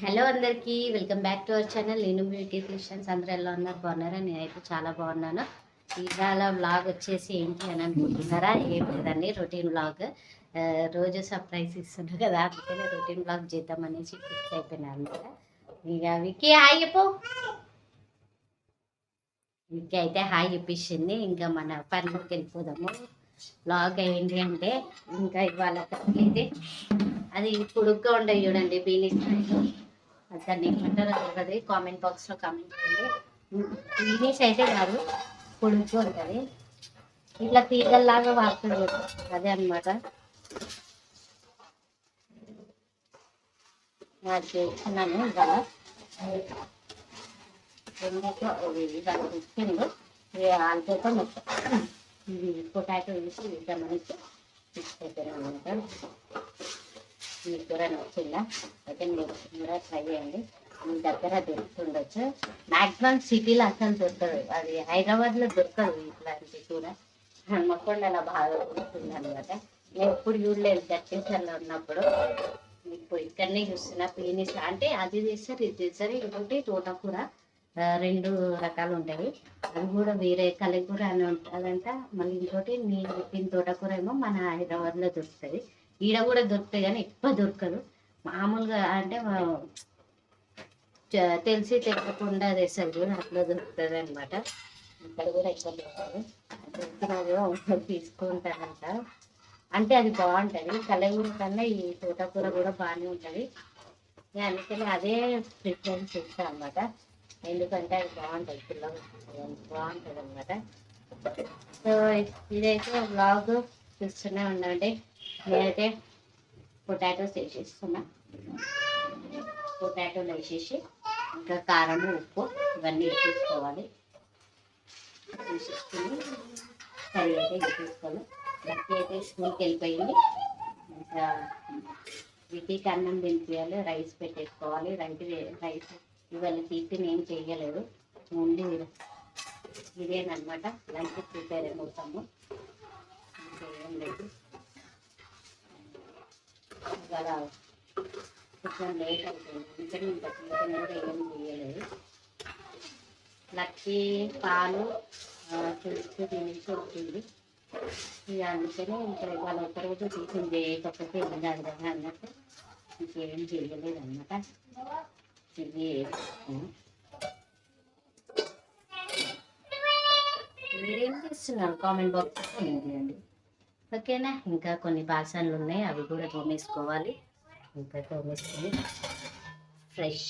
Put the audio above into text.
Hello అందరికీ welcome back to our channel. నేను beauty Christians. అందరూ ఎలా ఉన్నారు? బాగున్నారా? నేనైతే చాలా బాగున్నాను. ఇవాళ వ్లాగ్ వచ్చేసి ఏంటి అని అనుకుంటున్నారా? ఏం లేదండి, రొటీన్ వ్లాగ్. రోజు సర్ప్రైజ్ ఇస్తున్నారు కదా, అందుకనే రొటీన్ వ్లాగ్ చేద్దామనేసి ఫిక్స్ అయిపోయినా అనమాట. ఇక వికీ హాయ్ చెప్పు. వికీ అయితే హాయ్ చెప్పేసింది. ఇంకా మన పనిలోకి వెళ్ళిపోదాము. వ్లాగ్ ఏంటి అంటే, ఇంకా ఇవాళ అయితే అది పొడుగ్గా ఉంటాయి చూడండి బీనీస్. దాన్ని ఏమంటారో తెలియదు, కామెంట్ బాక్స్లో కామెంట్ చేయండి. బీనీస్ అయితే కాదు, పొడుగ్గా ఉంటుంది, ఇట్లా తీగల్లాగా వాడుతుంది కదా, అదే అనమాట. అది చేస్తున్నాను ఇవాళ. ఇవాళ ఇచ్చిండు వాళ్ళతో మొత్తం ఇది పొటాటో వేసి ఇద్దామనేసి ఫిక్స్ అయిపోయాను అనమాట. మీకు కూడా నచ్చిందా? అయితే మీరు కూడా ట్రై చేయండి. మీ దగ్గర దొరుకుతుండొచ్చు. మ్యాక్సిమం సిటీలో అసలు దొరకదు, అది హైదరాబాద్లో దొరకదు ఇట్లాంటి కూర. హన్మకొండలో బాగా దొరుకుతుంది అనమాట. నేను ఎప్పుడు చూడలేదు దట్టేసరిలో ఉన్నప్పుడు. ఇప్పుడు ఇక్కడనే చూస్తున్నా పీనిస్ అంటే అది చేస్తారు ఇది చేస్తారు. ఇంకోటి తోటకూర, రెండు రకాలు ఉంటాయి. అది కూడా వేరే కలెకూర అని ఉంటుందంట. మళ్ళీ ఇంకోటి నేను చెప్పిన తోటకూర ఏమో మన హైదరాబాద్లో దొరుకుతుంది. ఈడ కూడా దొరుకుతాయి కానీ ఎక్కువ దొరకదు. మామూలుగా అంటే తెలిసి తెలియకుండా తెస్తారు కూడా, అట్లా దొరుకుతుంది అనమాట. ఇక్కడ కూడా ఎక్కువ దొరుకుతుంది. దొరికినా కూడా తీసుకుంటారంట. అంటే అది బాగుంటుంది, కలగూర కన్నా ఈ తోటకూర కూడా బాగానే ఉంటుంది. అందుకని అదే ప్రిఫరెన్స్ ఇస్తాను అనమాట. ఎందుకంటే అది బాగుంటుంది, పిల్లలు బాగుంటుంది అనమాట. సో ఇదైతే బ్లాగ్ చూస్తూనే ఉండండి. నేనైతే పొటాటోస్ వేసేస్తున్నా. పొటాటోలు వేసేసి ఇంకా కారం ఉప్పు ఇవన్నీ వేసేసుకోవాలి. వేసేసుకుని కర్రీ అయితే వేసేసుకోవాలి. లక్కీ అయితే స్కూల్కి వెళ్ళిపోయింది. ఇంకా వీటికి అన్నం తినిపించాలి, రైస్ పెట్టేసుకోవాలి. రైస్ ఇవాళ టిఫిన్ ఏం చేయలేదు, ఓన్లీ ఇదేనమాట లంచ్ ప్రిపేర్ అయిపోతాము. ఇంకేం లేదు, ఇవాళ కొంచెం లేట్ అయిపోయింది, అందుకని ఇంకా టిఫిన్ కూడా ఏం చేయలేదు. లక్కీ పాలు చూస్తూ తినేసి వచ్చింది. ఇక అందుకని ఇంకా ఇవాళ ఒకరోజు టిఫిన్ చేయకపోతే ఏం కాదు కదా అన్నట్టు ఇంకేం చేయలేదు అనమాట. ఇది మీరేం చేస్తున్నారు కామెంట్ బాక్స్ చేయండి, ఓకేనా? ఇంకా కొన్ని బాసనలు ఉన్నాయి, అవి కూడా తోమేసుకోవాలి. ఇంకా తోమేసుకొని ఫ్రెష్